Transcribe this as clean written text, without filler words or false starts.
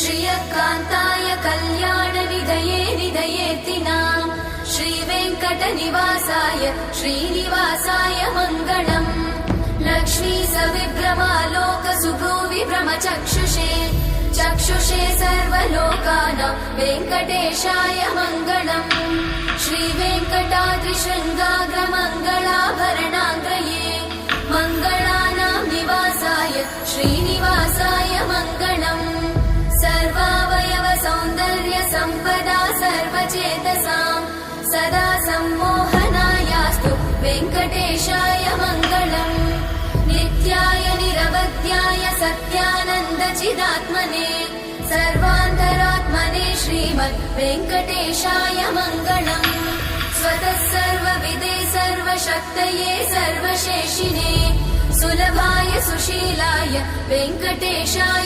श्रियकान्ताय कल्याणनिधये निधयेऽर्तिनाम् श्रीवेङ्कटनिवासाय श्रीनिवासाय मङ्गलम्। लक्ष्मी सविभ्रमालोकसुभ्रूविभ्रमचक्षुषे चक्षुषे सर्वलोकानां वेङ्कटेशाय मङ्गलम्। श्रीवेङ्कटाद्रिशृङ्गाग्रमङ्गलाभरणाङ्ग्रये मङ्गलानां निवासाय श्रीनिवासाय मङ्गलम्। सर्वावयव सौन्दर्य सम्पदा सर्वचेतसां सदा सम्मोहनायास्तु वेङ्कटेशाय मङ्गलम्। नित्याय निरवध्याय सत्यानन्दचिदात्मने सर्वान्तरात्मने श्रीमद् वेङ्कटेशाय मङ्गलम्। स्वतः सर्वविदे सर्वशक्तये सर्वशेषिने सुलभाय सुशीलाय वेङ्कटेशाय